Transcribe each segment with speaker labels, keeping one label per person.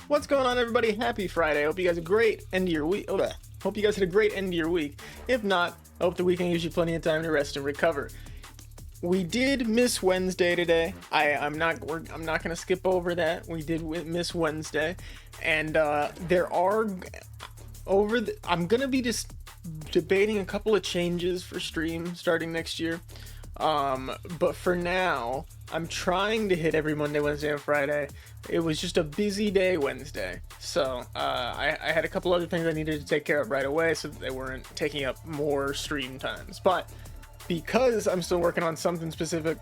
Speaker 1: What's going on, everybody? Happy Friday. Hope you guys had a great end of your week. Hope you guys had a great end of your week. If not, I hope the weekend gives you plenty of time to rest and recover. We did miss Wednesday today. I'm not gonna skip over that. We did miss Wednesday, and I'm gonna be just debating a couple of changes for stream starting next year. But for now, I'm trying to hit every Monday, Wednesday, and Friday. It was just a busy day Wednesday, so I had a couple other things I needed to take care of right away, so that they weren't taking up more stream times. But because I'm still working on something specific,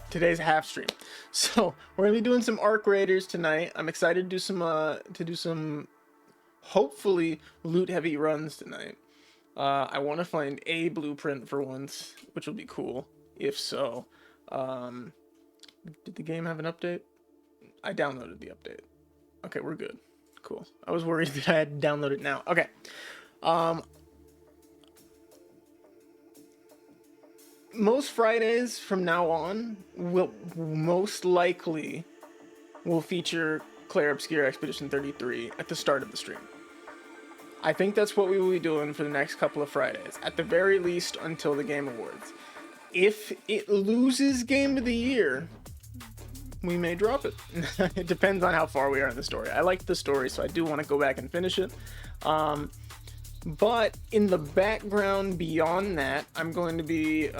Speaker 1: today's half stream, so we're gonna be doing some Arc Raiders tonight. I'm excited to do some hopefully loot heavy runs tonight. I want to find a blueprint for once, which will be cool, if so. Did the game have an update? I downloaded the update. Okay, we're good. Cool. I was worried that I had to download it now. Okay. Most Fridays from now on will most likely feature Clair Obscure Expedition 33 at the start of the stream. I think that's what we will be doing for the next couple of Fridays, at the very least until the Game Awards. If it loses Game of the Year, we may drop it. It depends on how far we are in the story. I like the story, so I do want to go back and finish it. But in the background beyond that, I'm going to be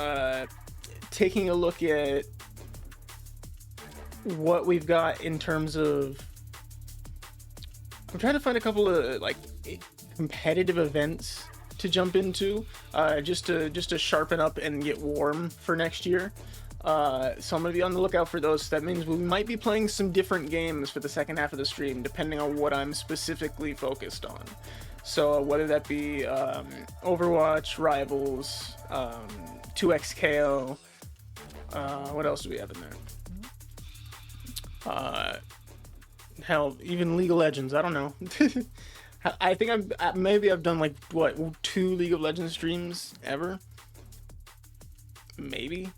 Speaker 1: taking a look at what we've got in terms of... I'm trying to find a couple of, like, competitive events to jump into, just to sharpen up and get warm for next year. So I'm gonna be on the lookout for those. That means we might be playing some different games for the second half of the stream, depending on what I'm specifically focused on. So whether that be Overwatch, Rivals, 2XKO, what else do we have in there? Hell, even League of Legends. I don't know. I think I've done like 2 League of Legends streams ever. Maybe.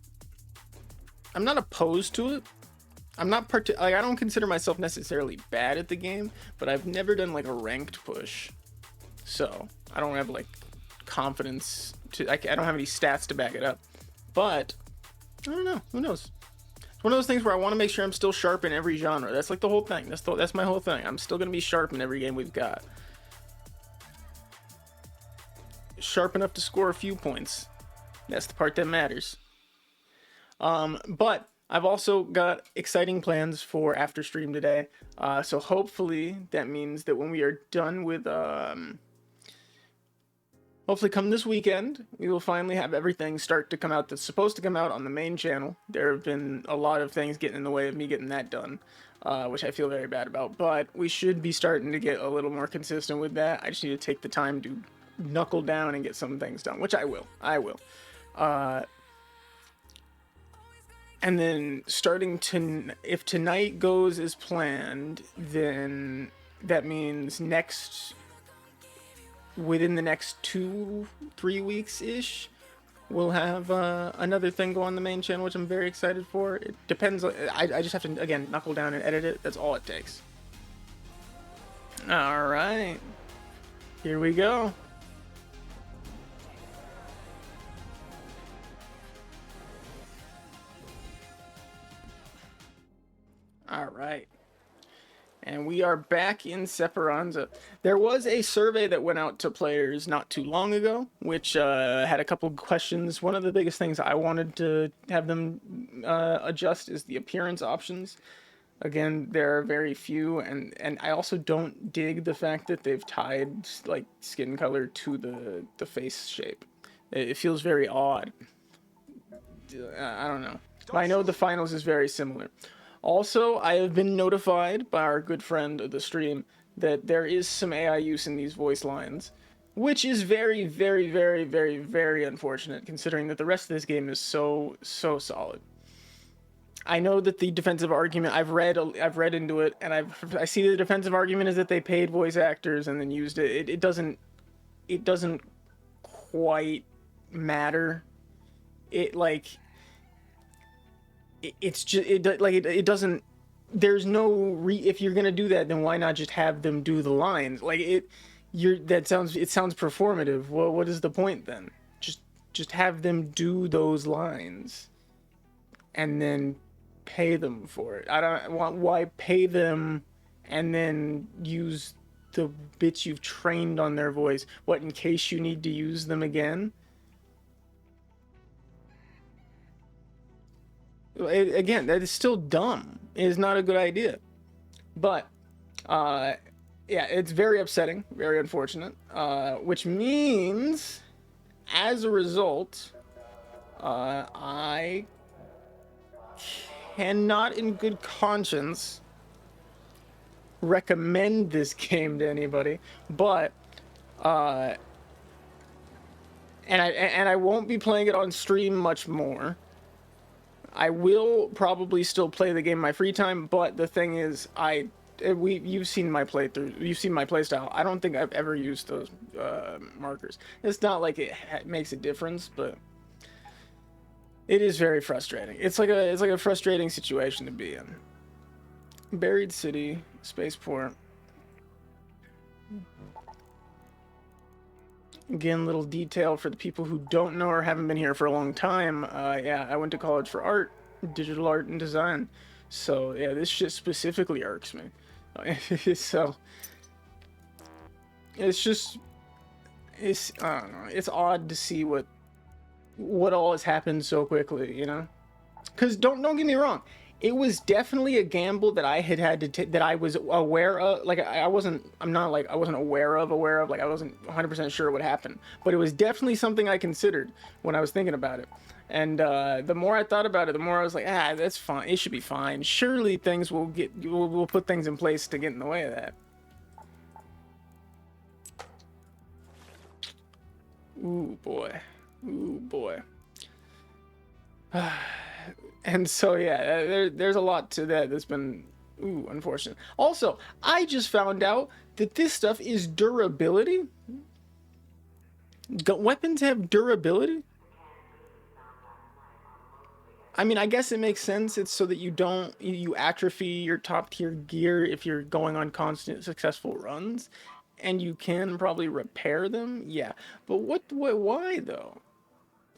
Speaker 1: I'm not opposed to it. I'm not I don't consider myself necessarily bad at the game, but I've never done like a ranked push, so I don't have like confidence I don't have any stats to back it up. But I don't know. Who knows? It's one of those things where I want to make sure I'm still sharp in every genre. That's like the whole thing. That's my whole thing. I'm still gonna be sharp in every game we've got. Sharp enough to score a few points. That's the part that matters. But I've also got exciting plans for after stream today. So hopefully that means that when we are done with, hopefully come this weekend, we will finally have everything start to come out that's supposed to come out on the main channel. There have been a lot of things getting in the way of me getting that done, which I feel very bad about. But we should be starting to get a little more consistent with that. I just need to take the time to knuckle down and get some things done, which I will. And then if tonight goes as planned, then that means within the next 2-3 weeks ish, we'll have another thing go on the main channel, which I'm very excited for. It depends. I just have to, again, knuckle down and edit it. That's all it takes. All right, here we go. All right, and we are back in Separanza. There was a survey that went out to players not too long ago, which had a couple questions. One of the biggest things I wanted to have them adjust is the appearance options. Again, there are very few, and I also don't dig the fact that they've tied like skin color to the face shape. It feels very odd. I don't know. But I know the finals is very similar. Also, I have been notified by our good friend of the stream that there is some AI use in these voice lines, which is very, very, very, very, very unfortunate, considering that the rest of this game is so solid. I know that the defensive argument, I've read into it, and I see the defensive argument is that they paid voice actors and then used it. It doesn't quite matter. It like it's just it doesn't there's no if you're gonna do that, then why not just have them do the lines? Like it sounds performative. Well, what is the point then? Just have them do those lines, and then pay them for it. I don't want why pay them, and then use the bits you've trained on their voice. What, in case you need to use them again? Again, that is still dumb. It is not a good idea. But yeah, it's very upsetting, very unfortunate. Which means, as a result, I cannot, in good conscience, recommend this game to anybody. But and I won't be playing it on stream much more. I will probably still play the game in my free time, but the thing is, you've seen my playthrough, you've seen my playstyle. I don't think I've ever used those markers. It's not like it makes a difference, but it is very frustrating. It's like a frustrating situation to be in. Buried City, Spaceport. Again, little detail for the people who don't know or haven't been here for a long time. Yeah, I went to college for art, digital art and design. So yeah, this shit specifically irks me. So it's just, I don't know. It's odd to see what all has happened so quickly, you know? Because don't get me wrong, it was definitely a gamble that I had to take, that I was aware of. Like I wasn't aware of, like I wasn't 100% sure what happened, but it was definitely something I considered when I was thinking about it. And the more I thought about it, the more I was like, that's fine. It should be fine. Surely things will we'll put things in place to get in the way of that. Ooh boy, ooh boy. And so yeah, there's a lot to that that's been unfortunate. Also, I just found out that this stuff is durability. Weapons have durability. I mean, I guess it makes sense. It's so that you atrophy your top tier gear if you're going on constant successful runs, and you can probably repair them. Yeah, but why though?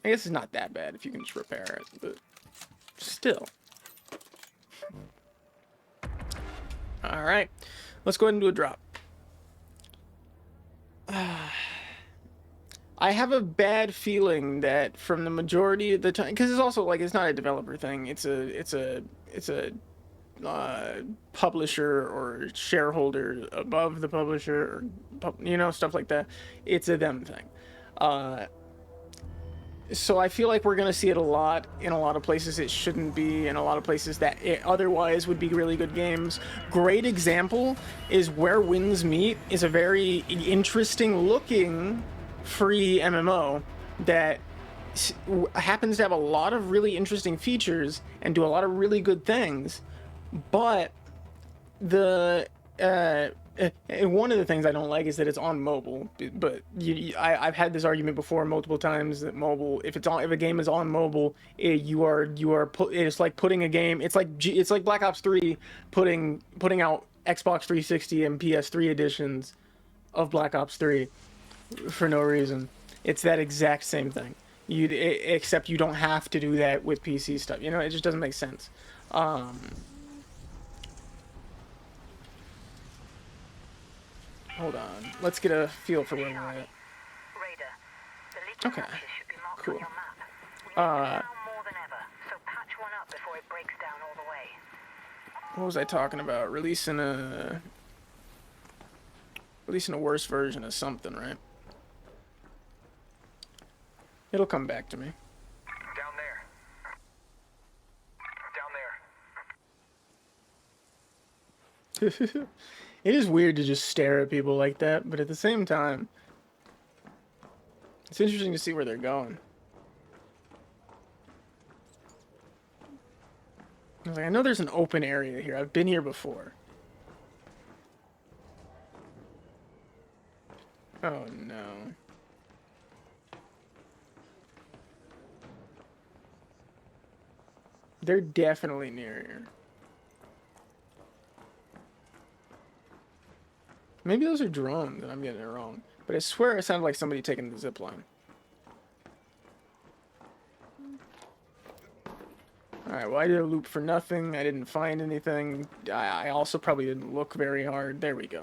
Speaker 1: I guess it's not that bad if you can just repair it, but still. All right, let's go ahead and do a drop. I have a bad feeling that from the majority of the time, because it's also like it's not a developer thing. It's a publisher or shareholder above the publisher, or stuff like that. It's a them thing. So I feel like we're gonna see it a lot in a lot of places it shouldn't be, in a lot of places that it otherwise would be really good games. Great example is Where Winds Meet is a very interesting looking free MMO that happens to have a lot of really interesting features and do a lot of really good things, but the one of the things I don't like is that it's on mobile. But I've had this argument before multiple times that mobile, if a game is on mobile, it's like putting a game. It's like Black Ops 3 putting out Xbox 360 and PS3 editions of Black Ops 3 for no reason. It's that exact same thing. Except you don't have to do that with PC stuff. It just doesn't make sense. Hold on. Let's get a feel for where we're at. Okay. Cool. What was I talking about? Releasing a worse version of something, right? It'll come back to me.
Speaker 2: Down
Speaker 1: there. It is weird to just stare at people like that, but at the same time, it's interesting to see where they're going. I know there's an open area here. I've been here before. Oh no. They're definitely near here. Maybe those are drones and I'm getting it wrong. But I swear it sounded like somebody taking the zip line. Alright, well I did a loop for nothing. I didn't find anything. I also probably didn't look very hard. There we go.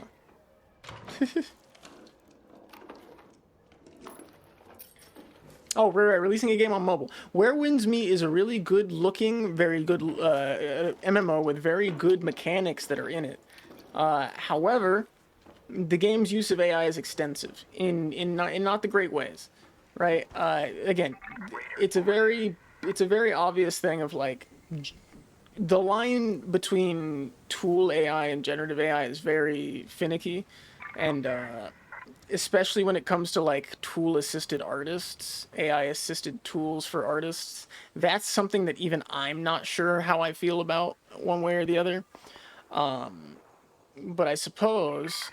Speaker 1: Oh, right, releasing a game on mobile. Where Winds Meet is a really good looking, very good MMO with very good mechanics that are in it. However, the game's use of AI is extensive in not the great ways, right? Again, it's a very obvious thing of like the line between tool AI and generative AI is very finicky, and especially when it comes to like tool assisted artists, AI assisted tools for artists. That's something that even I'm not sure how I feel about one way or the other. But I suppose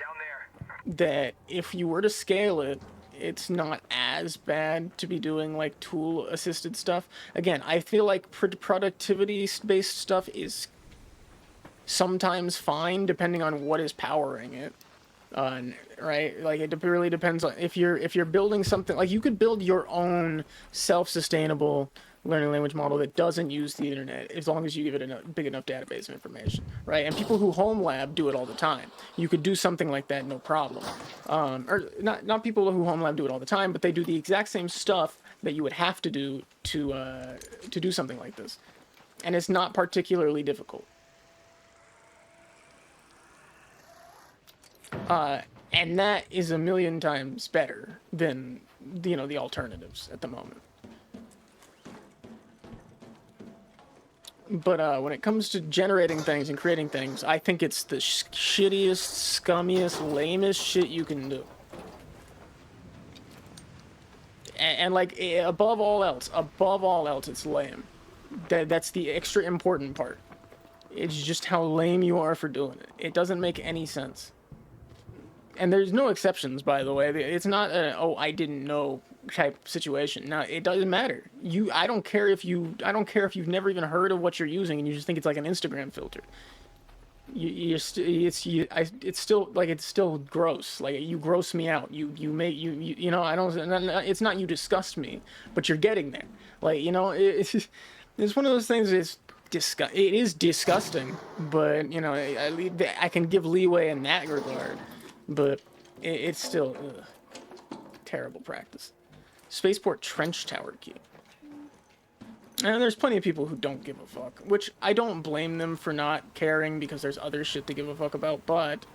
Speaker 1: that if you were to scale it, it's not as bad to be doing like tool assisted stuff. Again, I feel like productivity based stuff is sometimes fine depending on what is powering it. Right? Like it really depends on if you're building something like you could build your own self-sustainable learning language model that doesn't use the internet as long as you give it a big enough database of information, right? And people who home lab do it all the time. You could do something like that, no problem. Or not people who home lab do it all the time, but they do the exact same stuff that you would have to do to do something like this, and it's not particularly difficult. And that is a million times better than the alternatives at the moment. But when it comes to generating things and creating things, I think it's the shittiest, scummiest, lamest shit you can do. And like above all else, it's lame. That's the extra important part. It's just how lame you are for doing it. It doesn't make any sense. And there's no exceptions, by the way. It's not a, oh, I didn't know type situation. No, it doesn't matter. I don't care if you've never even heard of what you're using and you just think it's like an Instagram filter. It's still gross. Like you gross me out. I don't. It's not you disgust me, but you're getting there. Like it's one of those things. It is disgusting, but I can give leeway in that regard. But it's still terrible practice. Spaceport trench tower key. And there's plenty of people who don't give a fuck, which I don't blame them for not caring because there's other shit to give a fuck about, but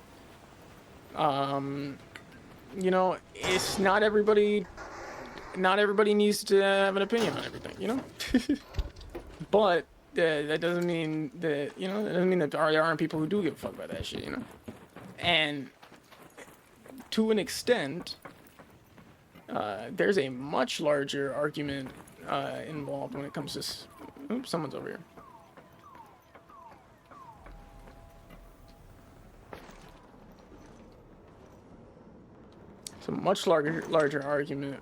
Speaker 1: it's not everybody needs to have an opinion on everything, But that doesn't mean that, there aren't people who do give a fuck about that shit, And to an extent, there's a much larger argument involved when it comes to... Oops, someone's over here. It's a much larger argument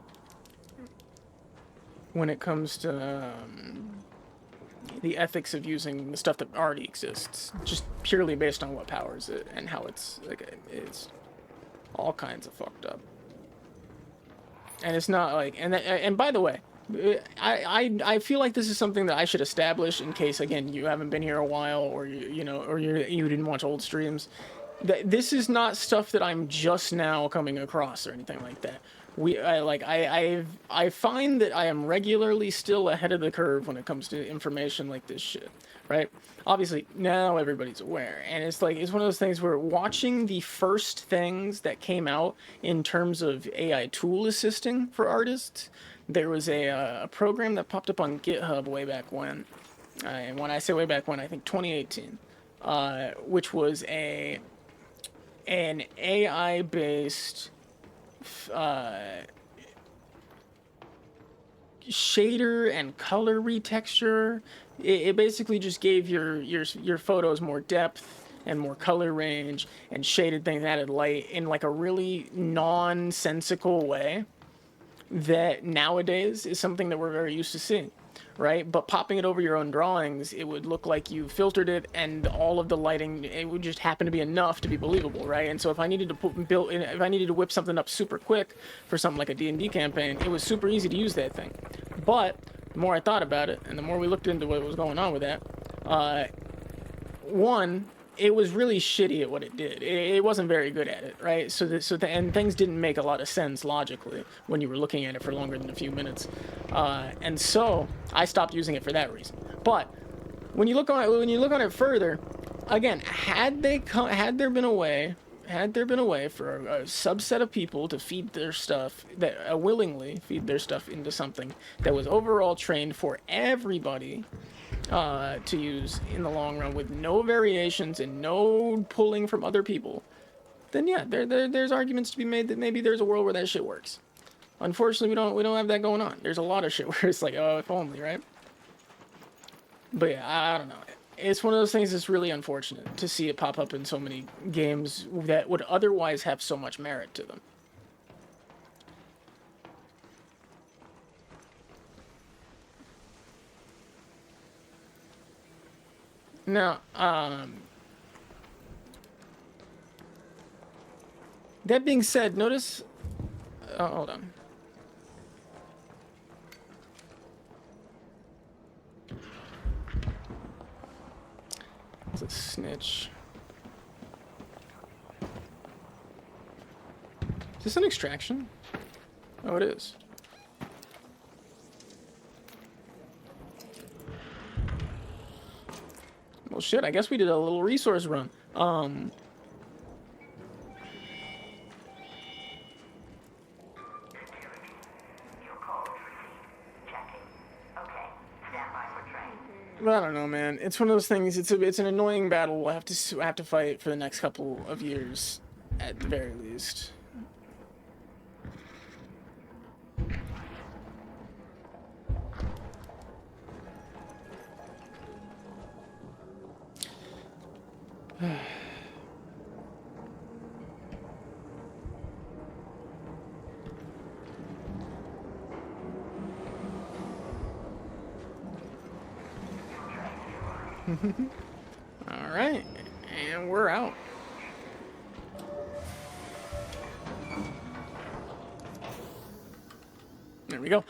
Speaker 1: when it comes to the ethics of using the stuff that already exists, just purely based on what powers it and how it's all kinds of fucked up. And it's not like, and by the way, I feel like this is something that I should establish in case, again, you haven't been here a while, or you didn't watch old streams. This is not stuff that I'm just now coming across or anything like that. I find that I am regularly still ahead of the curve when it comes to information like this shit, right? Obviously, now everybody's aware, and it's one of those things where watching the first things that came out in terms of AI tool assisting for artists, there was a program that popped up on GitHub way back when, and when I say way back when, I think 2018, which was an AI-based shader and color retexture. It basically just gave your photos more depth and more color range and shaded things, added light in like a really nonsensical way that nowadays is something that we're very used to seeing. right? But popping it over your own drawings, it would look like you filtered it, and all of the lighting, it would just happen to be enough to be believable, right? And so if I needed to if I needed to whip something up super quick for something like a D&D campaign, it was super easy to use that thing. But the more I thought about it, and the more we looked into what was going on with that, one, it was really shitty at what it did. It wasn't very good at it, right? And things didn't make a lot of sense logically when you were looking at it for longer than a few minutes, and so I stopped using it for that reason. But when you look on it further, again, had there been a way for a subset of people to feed their stuff, that willingly feed their stuff into something that was overall trained for everybody to use in the long run with no variations and no pulling from other people, then yeah, there's arguments to be made that maybe there's a world where that shit works. Unfortunately, we don't have that going on. There's a lot of shit where it's like, oh, if only, right? But yeah, I don't know. It's one of those things that's really unfortunate to see it pop up in so many games that would otherwise have so much merit to them. Now, that being said, notice... Oh, hold on. It's a snitch. Is this an extraction? Oh, it is. Well, shit, I guess we did a little resource run. But I don't know, man. It's one of those things. It's an annoying battle. We'll have to fight for the next couple of years, at the very least. All right, and we're out. There we go.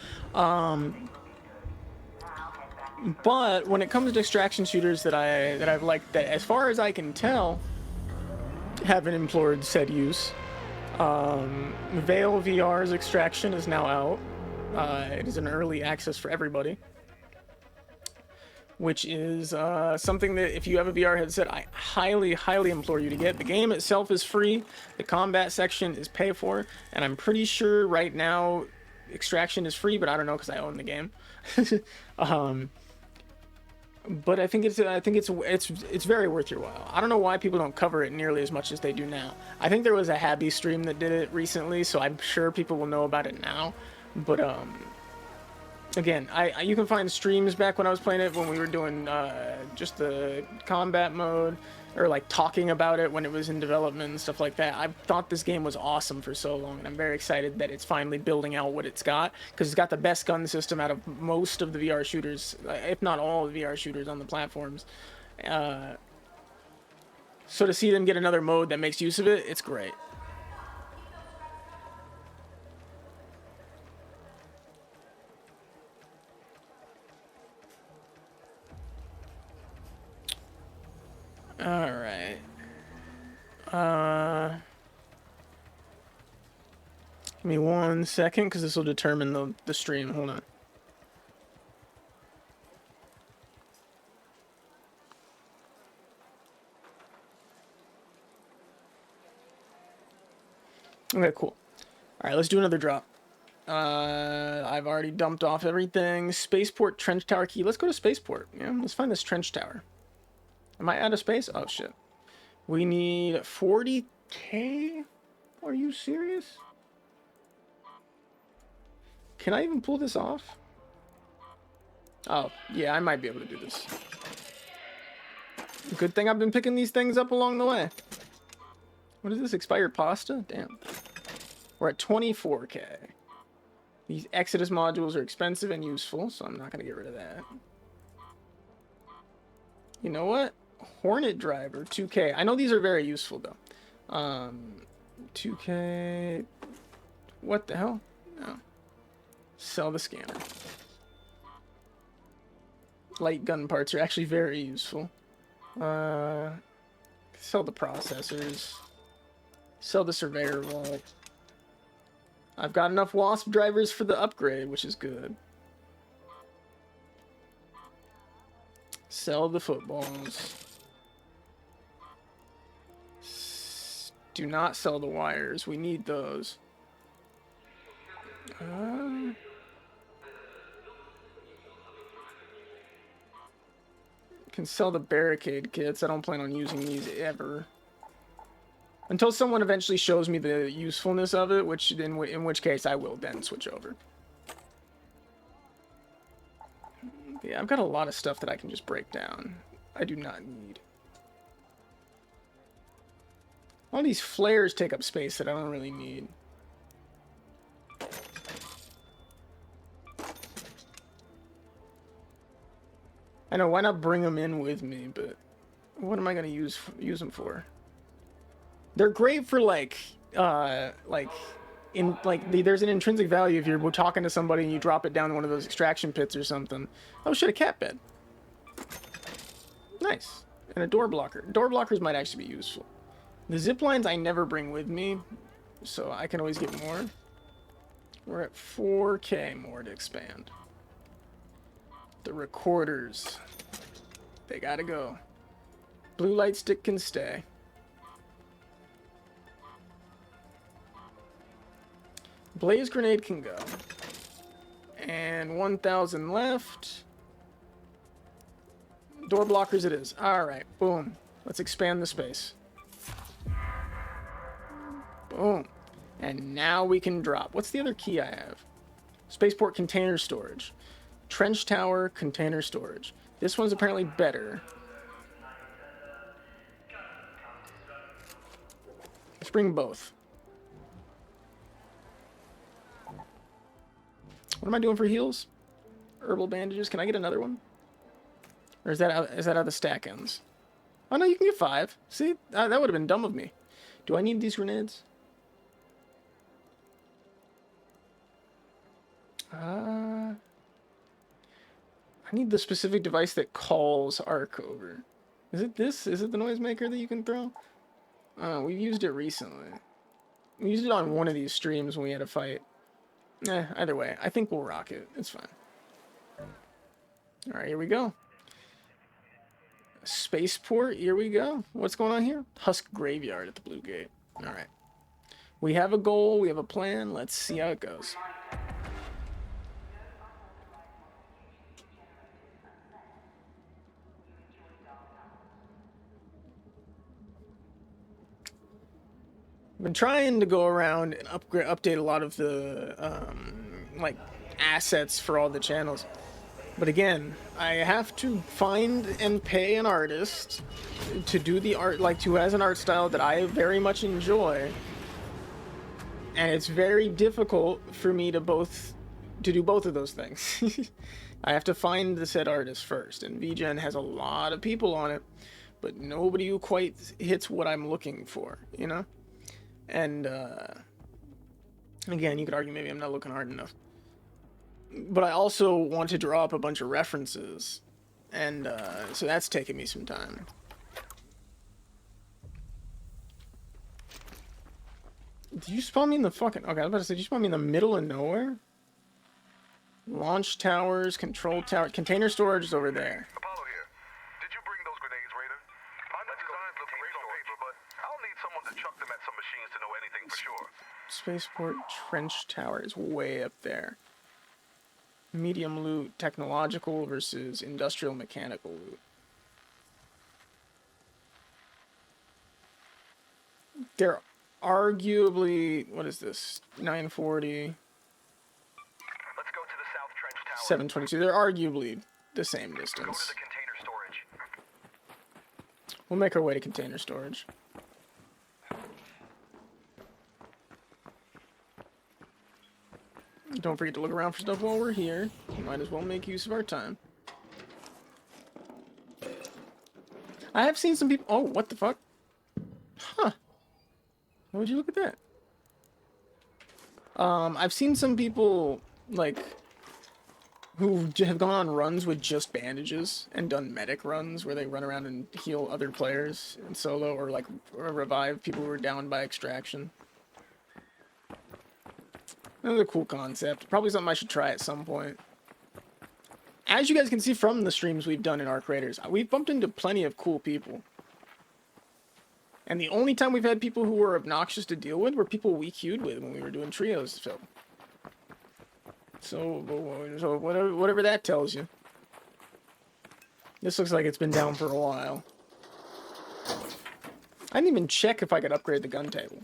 Speaker 1: But when it comes to extraction shooters that I've liked, that as far as I can tell, haven't implored said use. Veil VR's extraction is now out. It is an early access for everybody, which is something that if you have a VR headset, I highly, highly implore you to get. The game itself is free. The combat section is pay for, and I'm pretty sure right now extraction is free, but I don't know because I own the game. But I think it's very worth your while. I don't know why people don't cover it nearly as much as they do now. I think there was a Happy stream that did it recently, so I'm sure people will know about it now. But again, you can find streams back when I was playing it when we were doing just the combat mode, or like talking about it when it was in development and stuff like that. I thought this game was awesome for so long, and I'm very excited that it's finally building out what it's got, because it's got the best gun system out of most of the VR shooters, if not all of the VR shooters on the platforms. So to see them get another mode that makes use of it, it's great. All right. Give me 1 second, because this will determine the stream. Hold on. Okay, cool. All right, let's do another drop. I've already dumped off everything. Spaceport trench tower key. Let's go to Spaceport. Yeah, let's find this trench tower. Am I out of space? Oh, shit. We need 40K? Are you serious? Can I even pull this off? Oh, yeah, I might be able to do this. Good thing I've been picking these things up along the way. What is this? Expired pasta? Damn. We're at 24K. These Exodus modules are expensive and useful, so I'm not going to get rid of that. You know what? Hornet driver, 2K. I know these are very useful, though. 2K... What the hell? No. Sell the scanner. Light gun parts are actually very useful. Sell the processors. Sell the surveyor vault. I've got enough Wasp drivers for the upgrade, which is good. Sell the footballs. Do not sell the wires. We need those. Can sell the barricade kits. I don't plan on using these ever. Until someone eventually shows me the usefulness of it, which in which case I will then switch over. Yeah, I've got a lot of stuff that I can just break down. I do not need. All these flares take up space that I don't really need. I know, why not bring them in with me, but what am I going to use them for? They're great for, there's an intrinsic value if you're talking to somebody and you drop it down in one of those extraction pits or something. Oh shit, a cat bed. Nice. And a door blocker. Door blockers might actually be useful. The zip lines I never bring with me, so I can always get more. We're at 4K more to expand. The recorders. They gotta go. Blue light stick can stay. Blaze grenade can go. And 1,000 left. Door blockers it is. Alright, boom. Let's expand the space. Boom. And now we can drop. What's the other key I have? Spaceport container storage. Trench tower container storage. This one's apparently better. Let's bring both. What am I doing for heals? Herbal bandages. Can I get another one? Or is that how the stack ends? Oh no, you can get 5. See, that would have been dumb of me. Do I need these grenades? I need the specific device that calls arc over. Is it this? Is it the noisemaker that you can throw? We've used it recently. We used it on one of these streams when we had a fight. Either way, I think we'll rock it. It's fine. Alright, here we go. Spaceport, here we go. What's going on here? Husk Graveyard at the Blue Gate. Alright. We have a goal, we have a plan. Let's see how it goes. I've been trying to go around and update a lot of the assets for all the channels, but again, I have to find and pay an artist to do the art, who has an art style that I very much enjoy, and it's very difficult for me to do both of those things. I have to find the said artist first, and VGen has a lot of people on it, but nobody who quite hits what I'm looking for, you know? And, again, you could argue maybe I'm not looking hard enough. But I also want to draw up a bunch of references. And, so that's taken me some time. Did you spawn me in the fucking... Okay, I was about to say, did you spawn me in the middle of nowhere? Launch towers, control tower... Container storage is over there. Spaceport trench tower is way up there. Medium loot, technological versus industrial mechanical loot. They're arguably, what is this? 940. Let's go to the south trench tower. 722. They're arguably the same distance. Go to the container storage. We'll make our way to container storage. Don't forget to look around for stuff while we're here. Might as well make use of our time. I have seen some people... Oh, what the fuck? Huh. Why would you look at that? I've seen some people, like, who have gone on runs with just bandages and done medic runs where they run around and heal other players in solo, or, like, or revive people who are down by extraction. Another cool concept. Probably something I should try at some point. As you guys can see from the streams we've done in our creators, we've bumped into plenty of cool people. And the only time we've had people who were obnoxious to deal with were people we queued with when we were doing trios film. So whatever that tells you. This looks like it's been down for a while. I didn't even check if I could upgrade the gun table.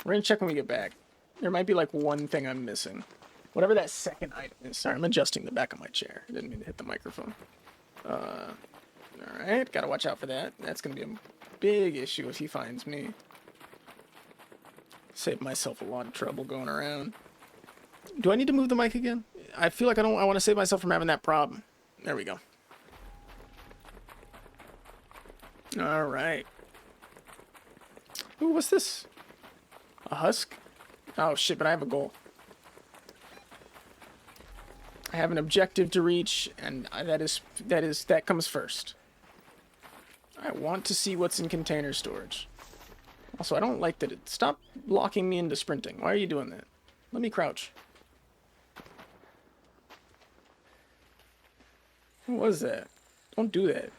Speaker 1: We're gonna check when we get back. There might be like one thing I'm missing. Whatever that second item is. Sorry, I'm adjusting the back of my chair. I didn't mean to hit the microphone. Alright, gotta watch out for that. That's gonna be a big issue if he finds me. Save myself a lot of trouble going around. Do I need to move the mic again? I feel like I want to save myself from having that problem. There we go. Alright. Ooh, what's this? A husk? Oh shit, but I have a goal. I have an objective to reach, and that comes first. I want to see what's in container storage. Also, I don't like that it... Stop locking me into sprinting. Why are you doing that? Let me crouch. What was that? Don't do that.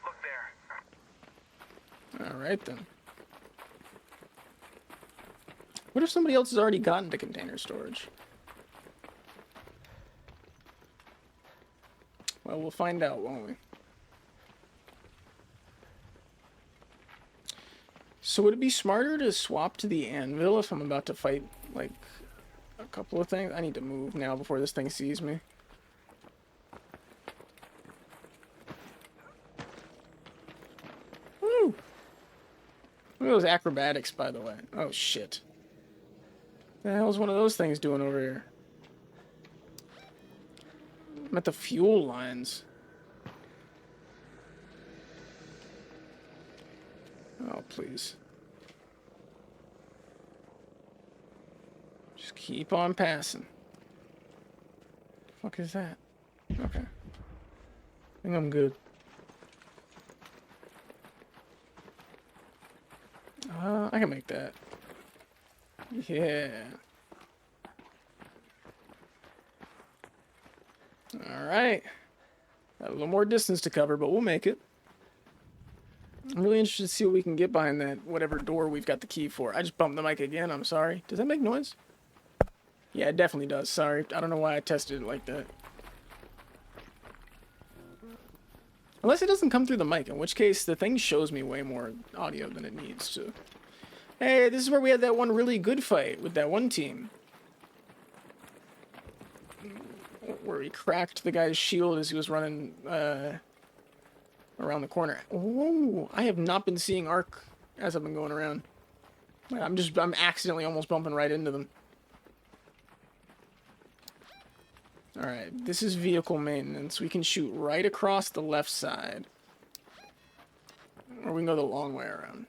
Speaker 2: Look there.
Speaker 1: Alright then. What if somebody else has already gotten to container storage? Well, we'll find out, won't we? So would it be smarter to swap to the anvil if I'm about to fight, like, a couple of things? I need to move now before this thing sees me. Woo! Look at those acrobatics, by the way. Oh, shit. What the hell's one of those things doing over here? I'm at the fuel lines. Oh, please. Just keep on passing. The fuck is that? Okay. I think I'm good. I can make that. Yeah. Alright. Got a little more distance to cover, but we'll make it. I'm really interested to see what we can get behind that whatever door we've got the key for. I just bumped the mic again, I'm sorry. Does that make noise? Yeah, it definitely does, sorry. I don't know why I tested it like that. Unless it doesn't come through the mic, in which case the thing shows me way more audio than it needs to. Hey, this is where we had that one really good fight with that one team. Where he cracked the guy's shield as he was running around the corner. Oh, I have not been seeing arc as I've been going around. I'm accidentally almost bumping right into them. Alright, this is vehicle maintenance. We can shoot right across the left side. Or we can go the long way around.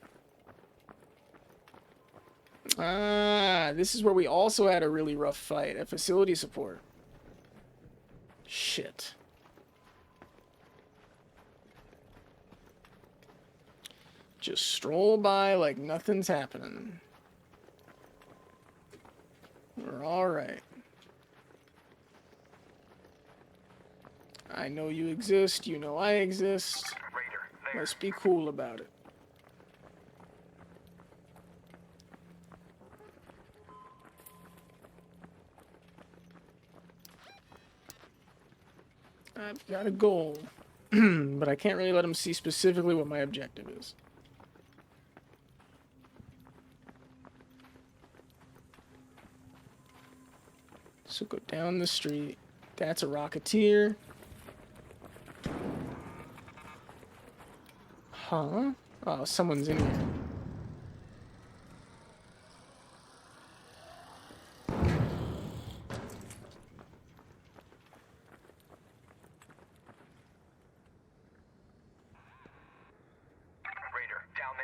Speaker 1: Ah, this is where we also had a really rough fight at facility support. Shit. Just stroll by like nothing's happening. We're alright. I know you exist, you know I exist.
Speaker 2: Raider, there.
Speaker 1: Let's be cool about it. I've got a goal, but I can't really let him see specifically what my objective is. So go down the street. That's a Rocketeer. Huh? Oh, someone's in here.
Speaker 2: Raider, down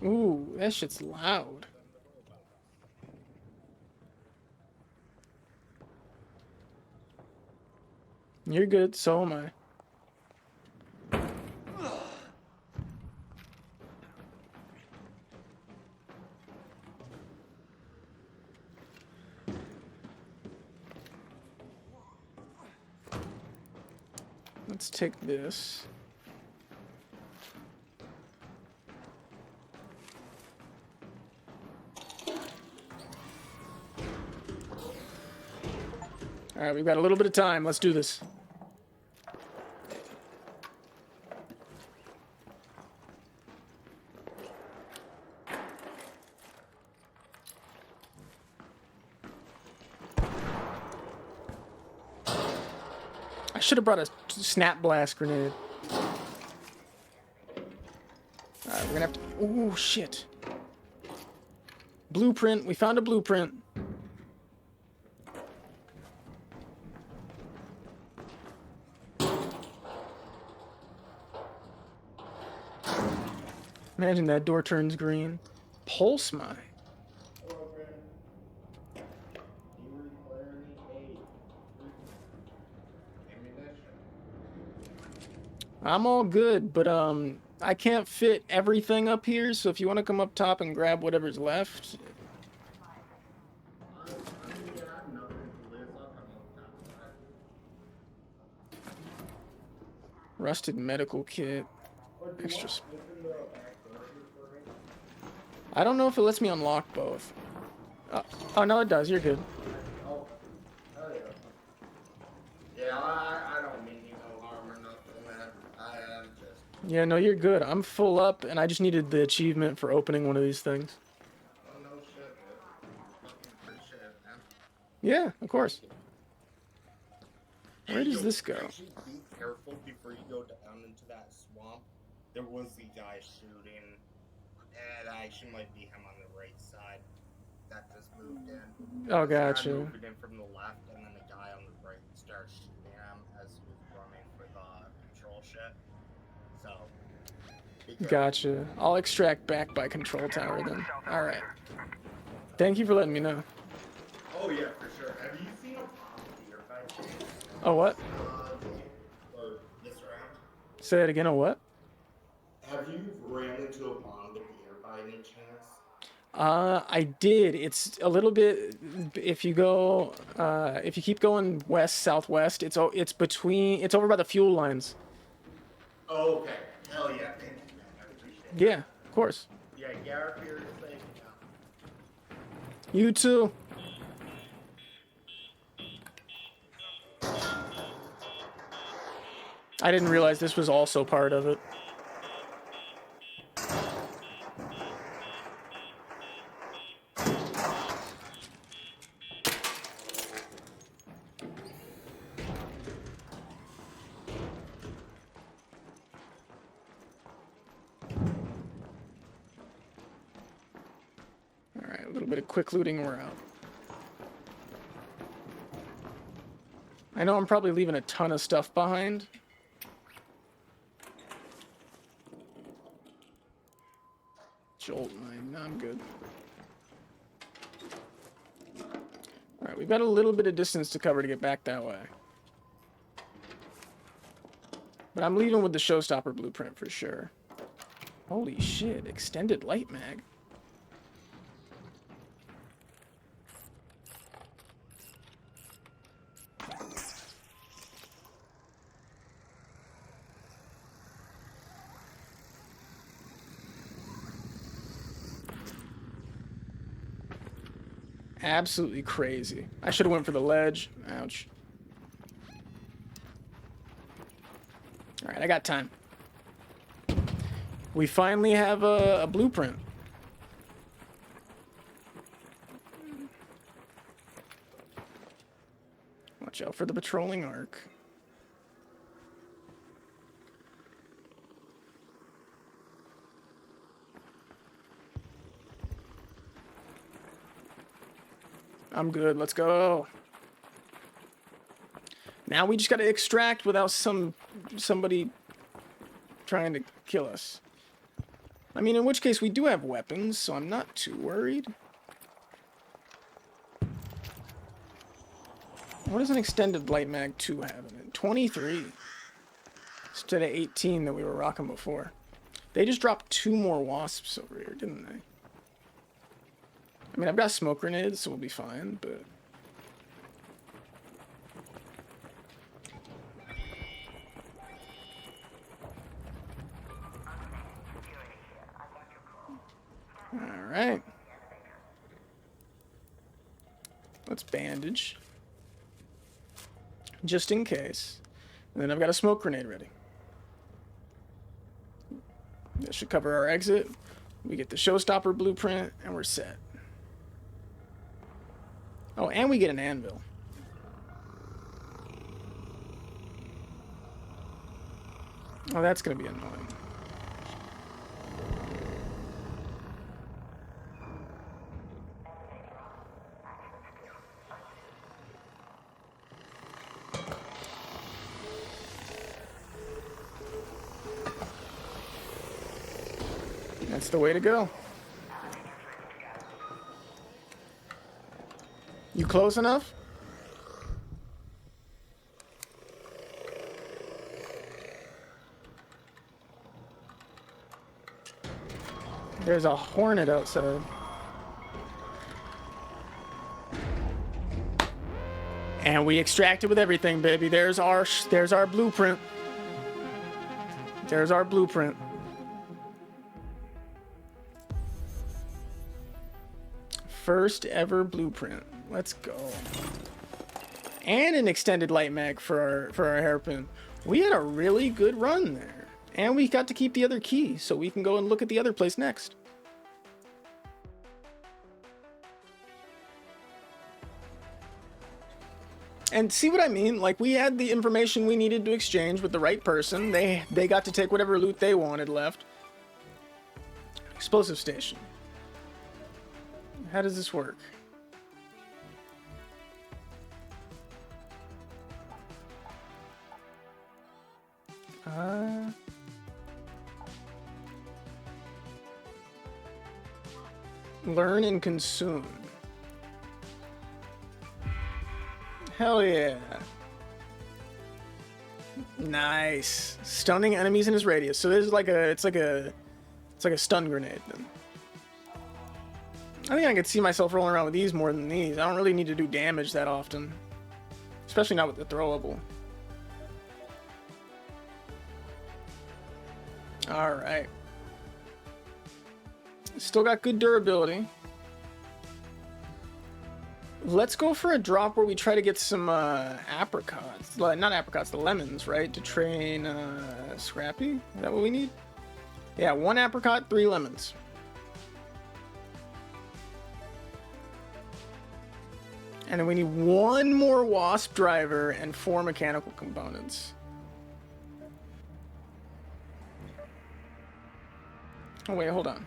Speaker 2: there.
Speaker 1: Ooh, that shit's loud. You're good, so am I. Let's take this. Alright, we've got a little bit of time. Let's do this. I should have brought a snap blast grenade. Alright, we're gonna have to... Ooh, shit. Blueprint. We found a blueprint. Imagine that door turns green. Pulse mine. I'm all good, but I can't fit everything up here, so if you want to come up top and grab whatever's left. Rusted medical kit. Extra. I don't know if it lets me unlock both. Oh no, it does. You're good.
Speaker 3: Yeah, I don't mean you no harm or nothing, man. I am just...
Speaker 1: Yeah, no, you're good. I'm full up, and I just needed the achievement for opening one of these things.
Speaker 3: Oh, no shit, man. Fucking appreciate it, man.
Speaker 1: Yeah, of course. Where does
Speaker 3: Yo,
Speaker 1: this go?
Speaker 3: Actually, be careful before you go down into that swamp. There was the guy shooting, and I actually might be him on the right side. That just moved in.
Speaker 1: Oh,
Speaker 3: This guy
Speaker 1: gotcha.
Speaker 3: moved in from the left, and then the guy on the right started shooting him as he was running for the control shit. So, be careful.
Speaker 1: Gotcha. I'll extract back by control tower then. Alright. Thank you for letting me know.
Speaker 3: Oh yeah, for sure. Have you seen a pond deer by chance?
Speaker 1: Oh, what?
Speaker 3: Or this round?
Speaker 1: Say it again, oh, what?
Speaker 3: Have you ran into a pond of deer by any chance?
Speaker 1: I did. It's a little bit, if you go, if you keep going west, southwest, it's between, it's over by the fuel lines.
Speaker 3: Oh, okay. Hell yeah. Thank you, man. I appreciate it.
Speaker 1: Yeah, of course.
Speaker 3: Yeah, Garrett here is safe now.
Speaker 1: You too. I didn't realize this was also part of it. Alright, a little bit of quick looting, we're out. I know I'm probably leaving a ton of stuff behind. Jolt mine, no, I'm good. Alright, we've got a little bit of distance to cover to get back that way. But I'm leaving with the showstopper blueprint for sure. Holy shit, extended light mag. Absolutely crazy. I should have went for the ledge. Ouch. Alright, I got time. We finally have a blueprint. Watch out for the patrolling arc. I'm good. Let's go. Now we just gotta extract without somebody trying to kill us. I mean, in which case we do have weapons, so I'm not too worried. What does an extended light mag 2 have in it? 23. Instead of 18 that we were rocking before. They just dropped 2 more wasps over here, didn't they? I mean, I've got smoke grenades, so we'll be fine, but... Alright. Let's bandage. Just in case. And then I've got a smoke grenade ready. That should cover our exit. We get the showstopper blueprint, and we're set. Oh, and we get an anvil. Oh, that's going to be annoying. That's the way to go. You close enough? There's a hornet outside. And we extracted with everything, baby. There's our blueprint. There's our blueprint. First ever blueprint. Let's go. And an extended light mag for our hairpin. We had a really good run there. And we got to keep the other key, so we can go and look at the other place next. And see what I mean? Like, we had the information we needed to exchange with the right person. They got to take whatever loot they wanted left. Explosive station. How does this work? Learn and consume. Hell yeah. Nice. Stunning enemies in his radius. So there's like it's like a stun grenade then. I think I could see myself rolling around with these more than these. I don't really need to do damage that often. Especially not with the throwable. Alright. Still got good durability. Let's go for a drop where we try to get some apricots. Not apricots, the lemons, right? To train Scrappy? Is that what we need? Yeah, 1 apricot, 3 lemons. And then we need 1 more wasp driver and 4 mechanical components. Oh wait, hold on.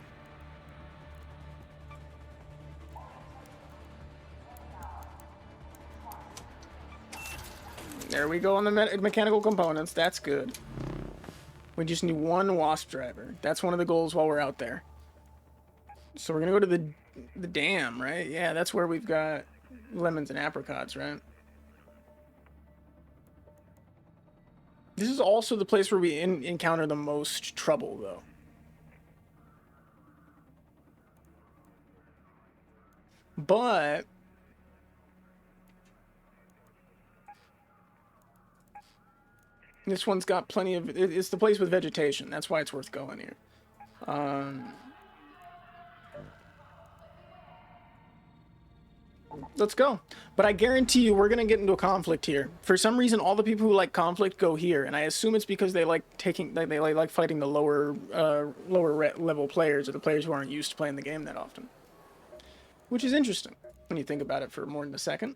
Speaker 1: There we go on the mechanical components. That's good. We just need 1 wasp driver. That's one of the goals while we're out there. So we're gonna go to the dam, right? Yeah, that's where we've got lemons and apricots, right? This is also the place where we encounter the most trouble, though. But this one's got plenty of... It's the place with vegetation. That's why it's worth going here. Let's go. But I guarantee you we're going to get into a conflict here. For some reason, all the people who like conflict go here. And I assume it's because they like they like fighting the lower level players, or the players who aren't used to playing the game that often. Which is interesting when you think about it for more than a second.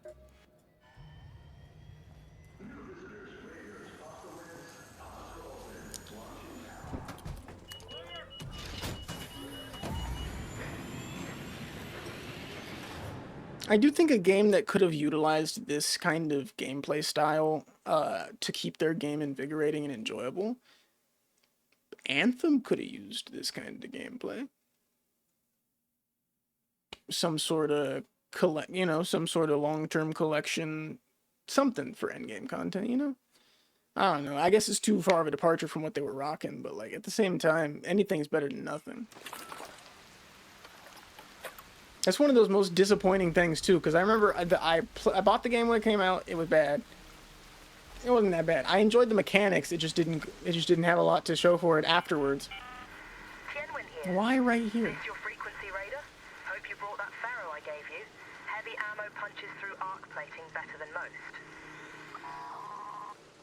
Speaker 1: I do think a game that could have utilized this kind of gameplay style to keep their game invigorating and enjoyable, Anthem could have used this kind of gameplay. Some sort of some sort of long-term collection, something for endgame content, you know? I don't know. I guess it's too far of a departure from what they were rocking, but like at the same time, anything's better than nothing. That's one of those most disappointing things too, because I remember I bought the game when it came out. It was bad. It wasn't that bad. I enjoyed the mechanics. It just didn't have a lot to show for it afterwards. Why right here?
Speaker 4: Your frequency radar. Hope you brought that Pharaoh I gave you. Heavy ammo punches through arc plating better than most.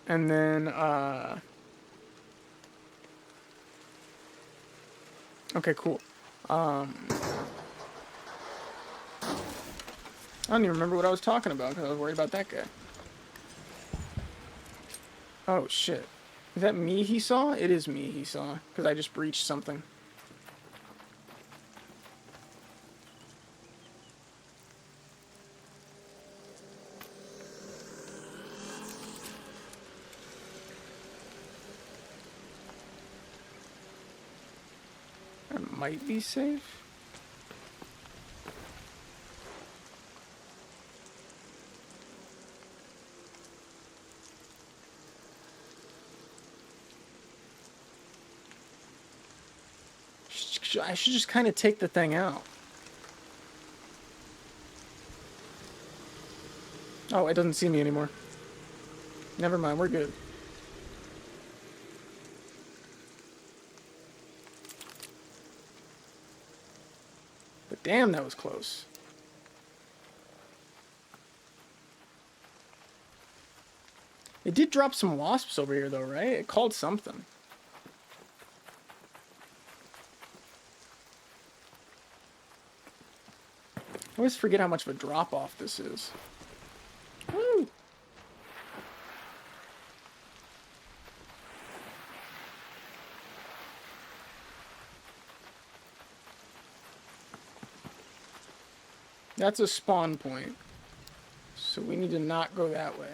Speaker 1: And then okay, cool. I don't even remember what I was talking about because I was worried about that guy. Oh shit. Is that me he saw? It is me he saw because I just breached something. That might be safe. I should just kind of take the thing out. Oh, it doesn't see me anymore. Never mind, we're good. But damn, that was close. It did drop some wasps over here though, right? It called something. I always forget how much of a drop-off this is. Woo! That's a spawn point. So we need to not go that way.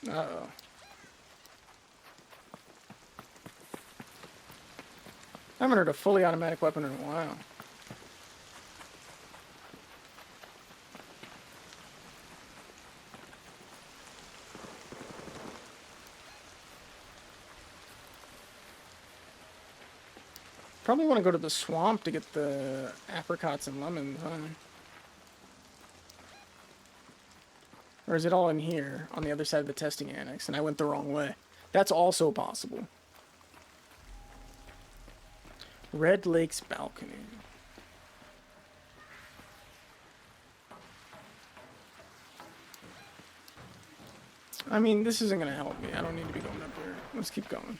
Speaker 1: Uh-oh. I haven't heard a fully automatic weapon in a while. Probably want to go to the swamp to get the apricots and lemons, huh? Or is it all in here, on the other side of the testing annex, and I went the wrong way? That's also possible. Red Lake's balcony. I mean, this isn't going to help me. I don't need to be going up there. Let's keep going.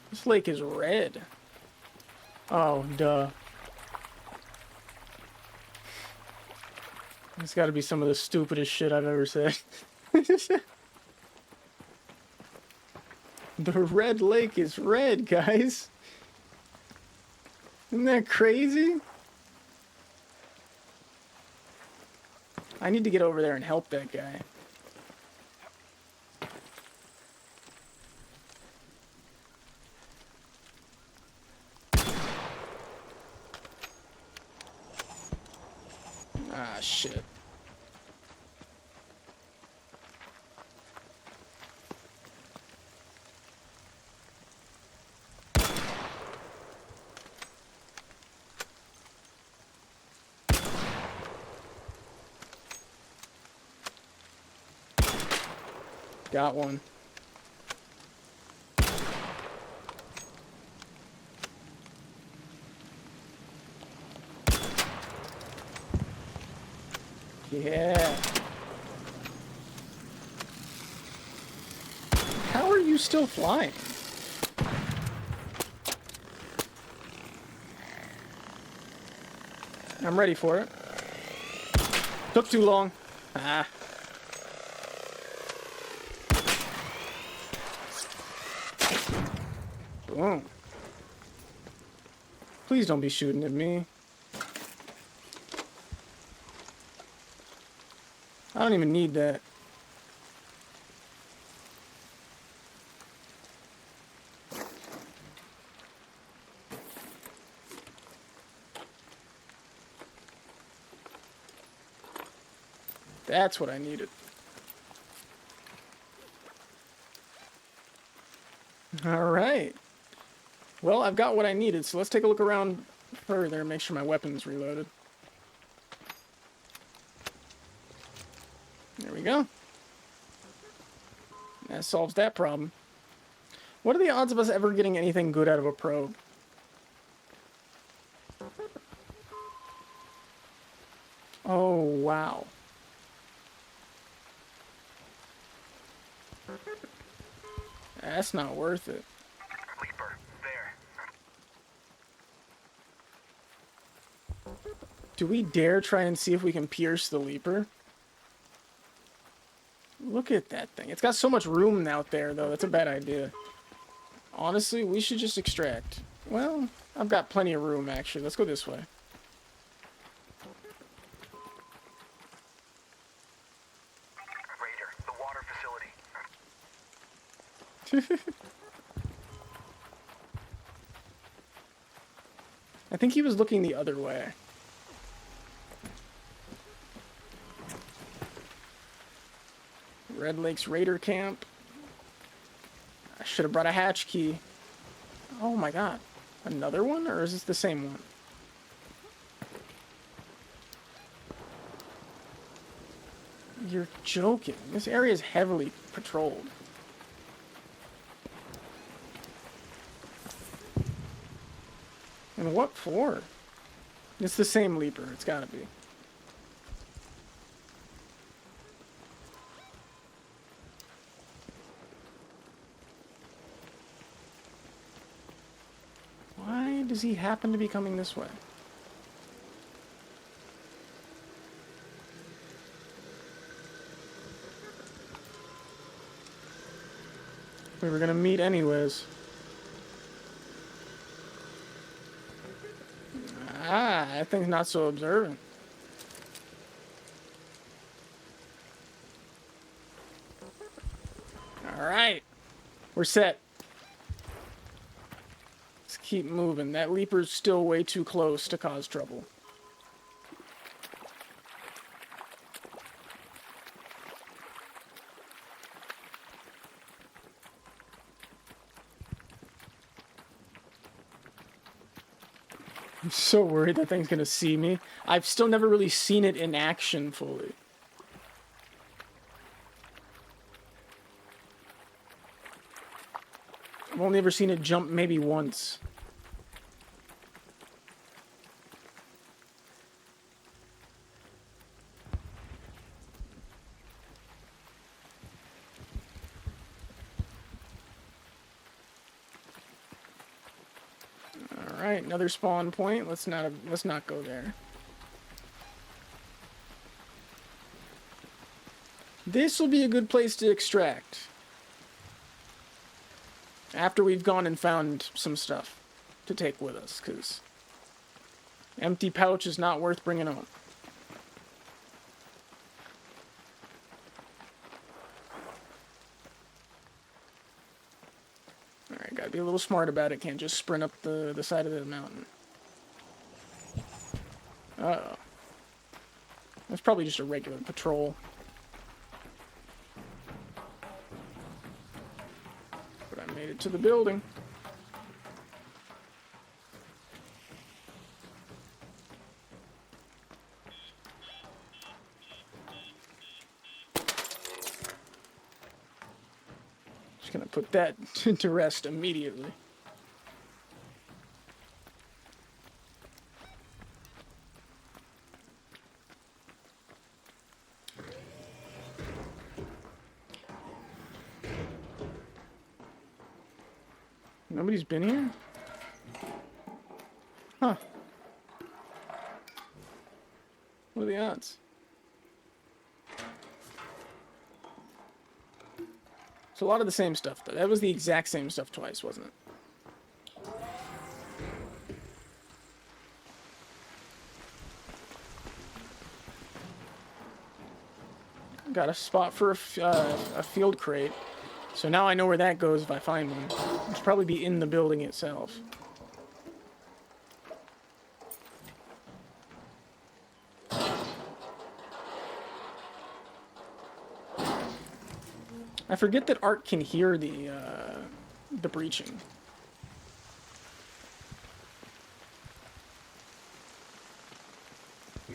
Speaker 1: This lake is red. Oh, duh. It's got to be some of the stupidest shit I've ever said. The red lake is red, guys. Isn't that crazy? I need to get over there and help that guy. Ah, shit. Got one. Yeah. How are you still flying? I'm ready for it. Took too long. Ah. Boom. Please don't be shooting at me. I don't even need that. That's what I needed. Alright. Well, I've got what I needed, so let's take a look around further and make sure my weapon's reloaded. There we go. That solves that problem. What are the odds of us ever getting anything good out of a probe? Oh, wow. That's not worth it.
Speaker 2: Leaper, there.
Speaker 1: Do we dare try and see if we can pierce the Leaper? Look at that thing. It's got so much room out there, though. That's a bad idea. Honestly, we should just extract. Well, I've got plenty of room, actually. Let's go this way.
Speaker 2: Raider, the water facility.
Speaker 1: I think he was looking the other way. Red Lake's Raider Camp. I should have brought a hatch key. Oh my god. Another one? Or is this the same one? You're joking. This area is heavily patrolled. And what for? It's the same Leaper. It's gotta be. Why does he happen to be coming this way? We were gonna meet anyways. Ah, that thing's not so observant. Alright. We're set. Let's keep moving. That Leaper's still way too close to cause trouble. I'm so worried that thing's gonna see me. I've still never really seen it in action fully. I've only ever seen it jump maybe once. Alright, another spawn point. Let's not go there. This will be a good place to extract. After we've gone and found some stuff to take with us, because empty pouch is not worth bringing home. Alright, gotta be a little smart about it. Can't just sprint up the side of the mountain. Uh-oh. That's probably just a regular patrol. But I made it to the building. Just gonna put that to rest immediately. Nobody's been here? Huh. What are the odds? It's a lot of the same stuff, though. That was the exact same stuff twice, wasn't it? got a spot for a field crate. So now I know where that goes if I find one. It should probably be in the building itself. I forget that Art can hear the breaching. I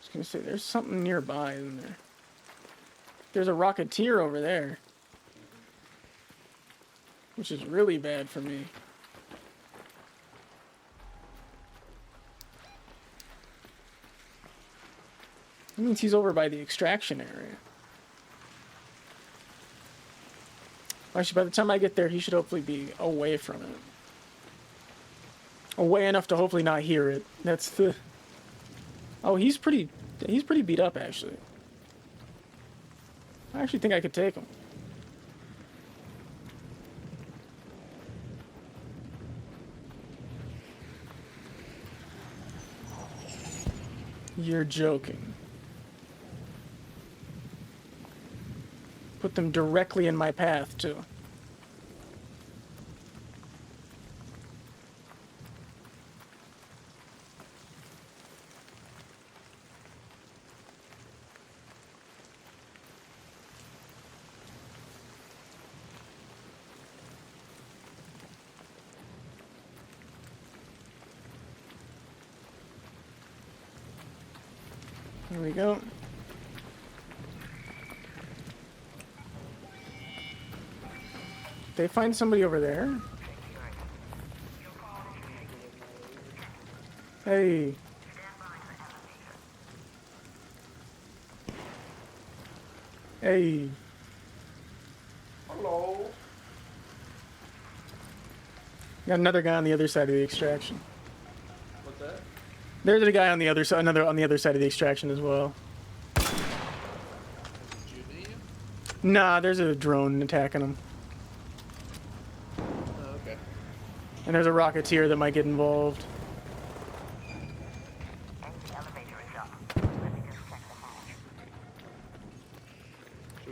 Speaker 1: was gonna say, there's something nearby, isn't there? There's a Rocketeer over there. Which is really bad for me. That means he's over by the extraction area. Actually, by the time I get there, he should hopefully be away from it. Away enough to hopefully not hear it. That's the... Oh, he's pretty beat up, actually. I actually think I could take him. You're joking. Put them directly in my path, too. There we go. They find somebody over there. Hey. Hey.
Speaker 3: Hello.
Speaker 1: Got another guy on the other side of the extraction.
Speaker 3: What's that?
Speaker 1: There's a guy on the other side, another on the other side of the extraction as well. Nah, there's a drone attacking him.
Speaker 3: Oh, okay.
Speaker 1: And there's a Rocketeer that might get involved.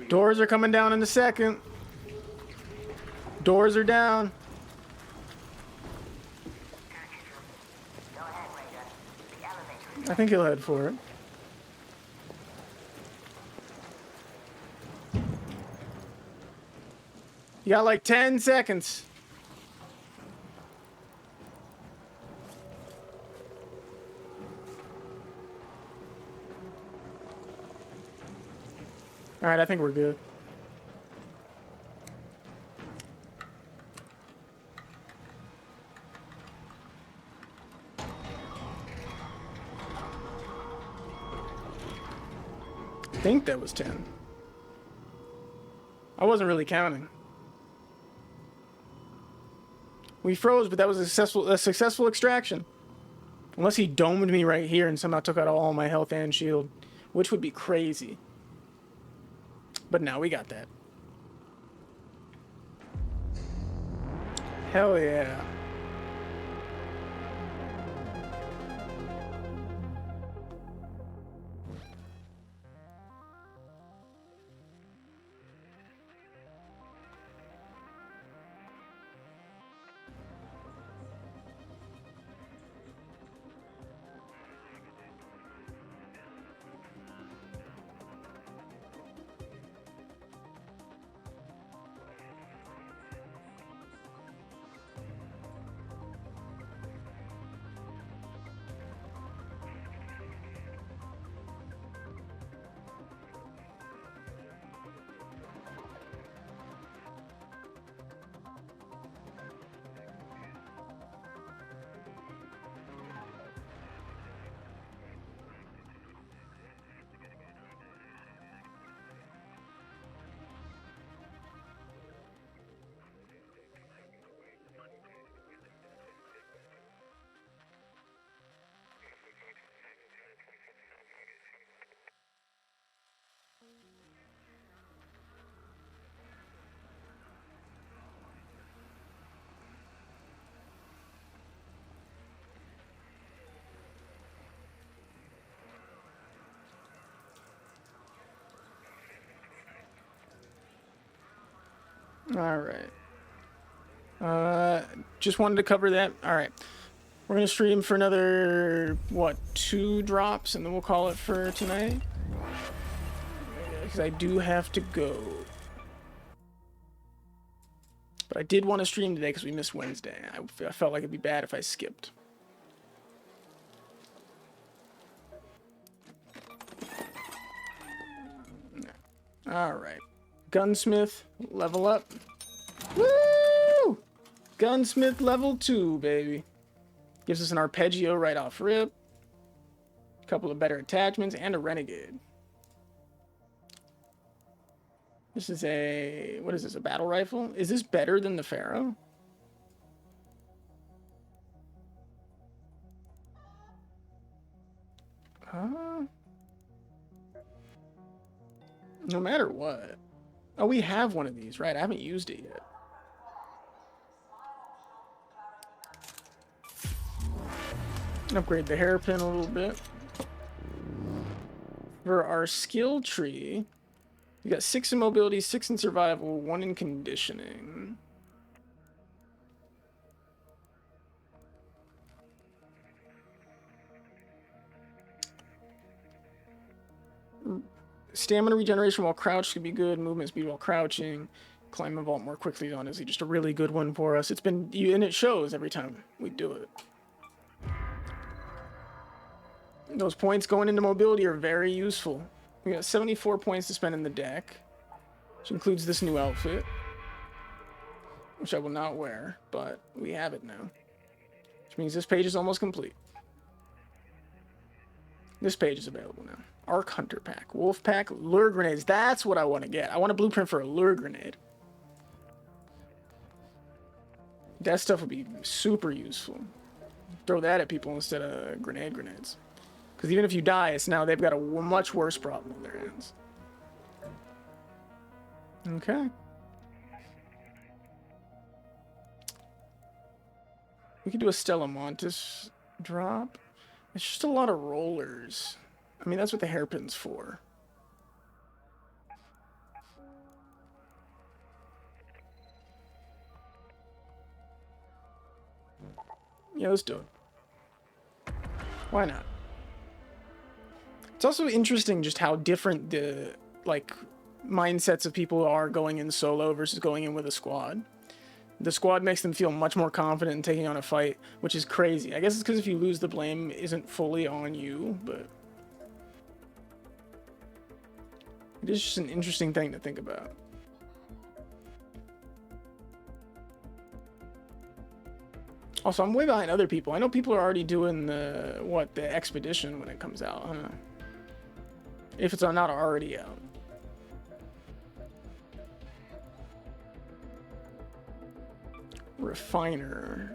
Speaker 1: Doors are coming down in a second. Doors are down. I think he'll head for it. You got like 10 seconds. All right, I think we're good. I think that was 10. I wasn't really counting. We froze, but that was a successful extraction. Unless he domed me right here and somehow took out all my health and shield, which would be crazy. But now we got that. Hell yeah. All right. Just wanted to cover that. All right. We're going to stream for another, what, 2 drops, and then we'll call it for tonight. Because I do have to go. But I did want to stream today because we missed Wednesday. I felt like it'd be bad if I skipped. All right. Gunsmith, level up. Woo! Gunsmith level 2, baby. Gives us an arpeggio right off rip. A couple of better attachments and a renegade. This is a... what is this, a battle rifle? Is this better than the Pharaoh? No matter what. Oh, we have one of these, right? I haven't used it yet. Upgrade the hairpin a little bit. For our skill tree, we got 6 in mobility, 6 in survival, 1 in conditioning. Stamina regeneration while crouched could be good. Movement speed while crouching. Climb a vault more quickly, honestly, just a really good one for us. It's been, and it shows every time we do it. Those points going into mobility are very useful. We got 74 points to spend in the deck, which includes this new outfit, which I will not wear, but we have it now. Which means this page is almost complete. This page is available now. Arc Hunter Pack, Wolf Pack, Lure Grenades. That's what I want to get. I want a blueprint for a Lure Grenade. That stuff would be super useful. Throw that at people instead of grenades. Because even if you die, it's now they've got a much worse problem on their hands. Okay. We could do a Stella Montis drop. It's just a lot of rollers. I mean, that's what the hairpin's for. Yeah, let's do it. Why not? It's also interesting just how different the, like, mindsets of people are going in solo versus going in with a squad. The squad makes them feel much more confident in taking on a fight, which is crazy. I guess it's because if you lose, the blame isn't fully on you, but it is just an interesting thing to think about. Also, I'm way behind other people. I know people are already doing the expedition when it comes out. I don't know. If it's not already out. Refiner.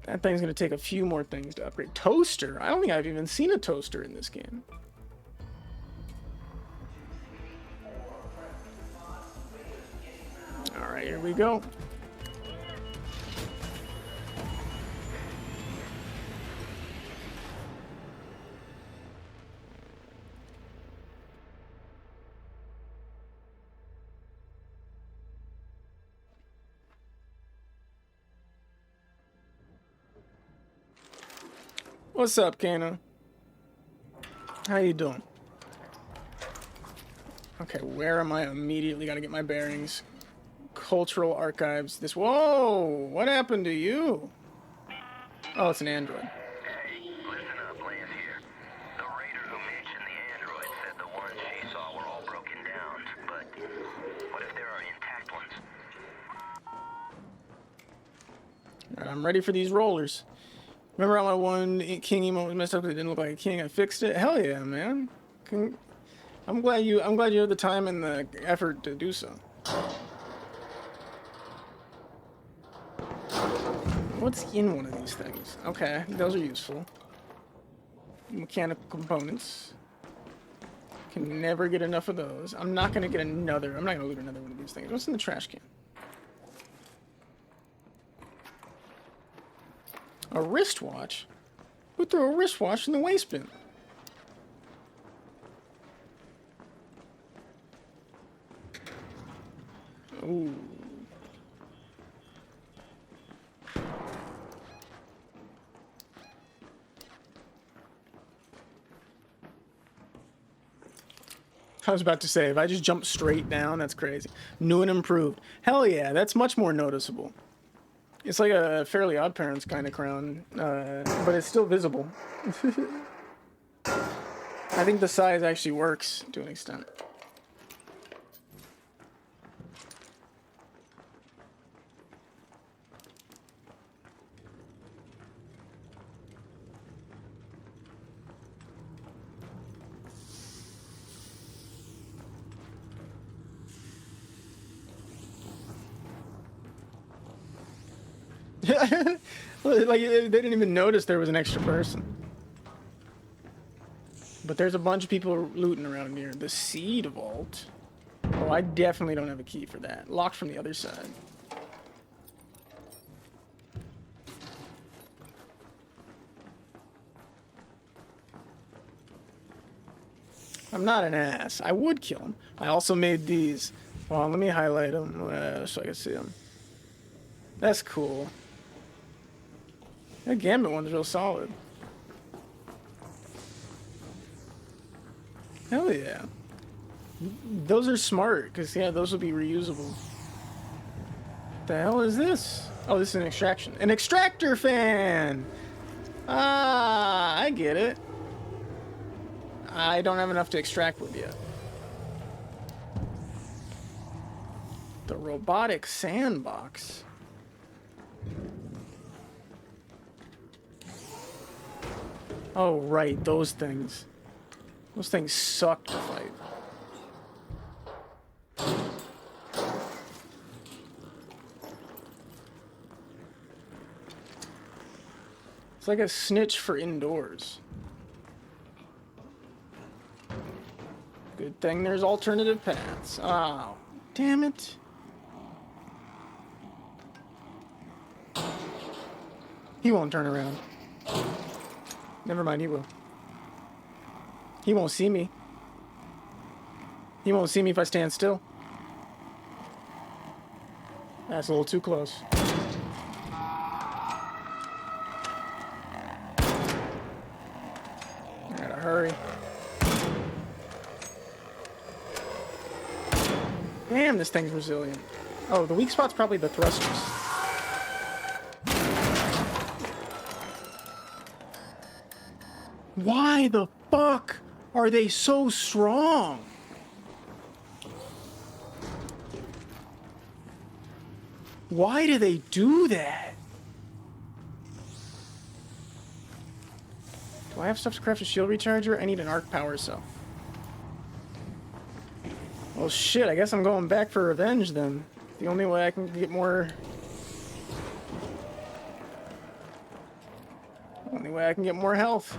Speaker 1: That thing's gonna take a few more things to upgrade. Toaster? I don't think I've even seen a toaster in this game. Alright, here we go. What's up, Kana? How you doing? Okay, where am I? Immediately gotta get my bearings. Cultural archives. This. Whoa! What happened to you? Oh, it's an android.
Speaker 2: Hey, listen up, Lance here. The raider who mentioned the android said the ones she saw were all broken down, but what if there are intact ones?
Speaker 1: Alright, I'm ready for these rollers. Remember how my one king emote was messed up because it didn't look like a king? I fixed it. Hell yeah, man! I'm glad you have the time and the effort to do so. What's in one of these things? Okay, those are useful. Mechanical components. Can never get enough of those. I'm not gonna get another. I'm not gonna loot another one of these things. What's in the trash can? A wristwatch? Who threw a wristwatch in the waste bin? Ooh. I was about to say, if I just jump straight down, that's crazy. New and improved. Hell yeah, that's much more noticeable. It's like a Fairly Odd Parents kind of crown, but it's still visible. I think the size actually works to an extent. Like, they didn't even notice there was an extra person. But there's a bunch of people looting around here. The seed vault. Oh, I definitely don't have a key for that. Locked from the other side. I'm not an ass. I would kill him. I also made these. Well, let me highlight them so I can see them. That's cool. That Gambit one's real solid. Hell yeah. Those are smart, because, yeah, those will be reusable. The hell is this? Oh, this is an extraction. An extractor fan! Ah, I get it. I don't have enough to extract with yet. The robotic sandbox. Oh, right, those things. Those things suck to fight. It's like a snitch for indoors. Good thing there's alternative paths. Oh, damn it. He won't turn around. Never mind, he will. He won't see me. He won't see me if I stand still. That's a little too close. I gotta hurry. Damn, this thing's resilient. Oh, the weak spot's probably the thrusters. Why the fuck are they so strong? Why do they do that? Do I have stuff to craft a shield recharger? I need an arc power cell. Well, shit, I guess I'm going back for revenge then. The only way I can get more... Only way I can get more health.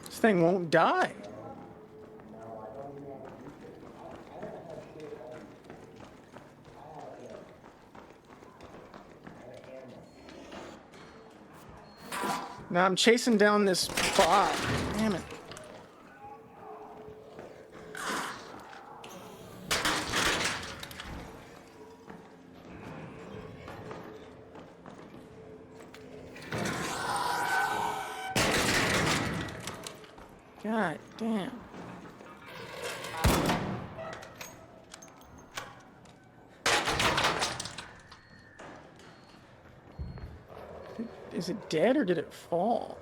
Speaker 1: This thing won't die. Now I'm chasing down this bot. Damn it. God damn. Is it dead or did it fall?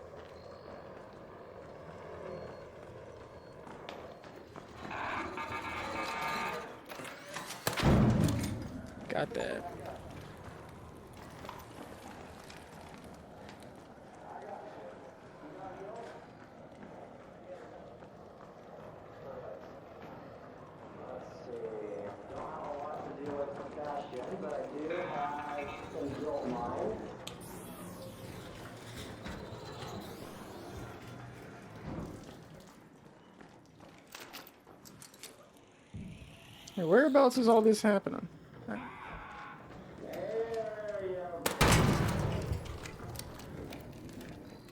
Speaker 1: Got that. Hey, whereabouts is all this happening?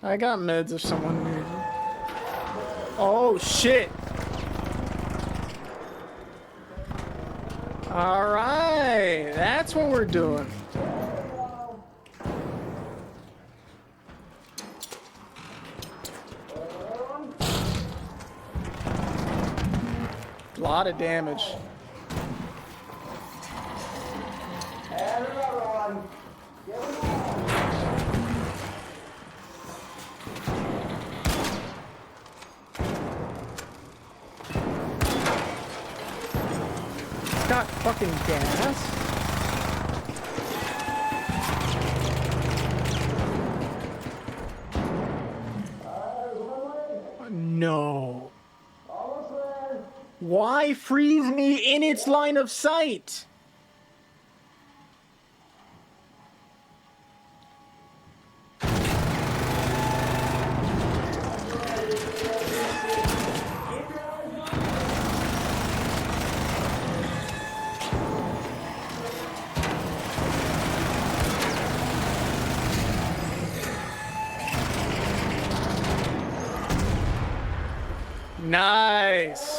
Speaker 1: I got meds if someone needs them. Oh, shit. All right. That's what we're doing. A lot of damage.
Speaker 5: And another one. Give him one.
Speaker 1: Got fucking gas. No.
Speaker 5: Almost there.
Speaker 1: Why freeze me in its line of sight? Nice.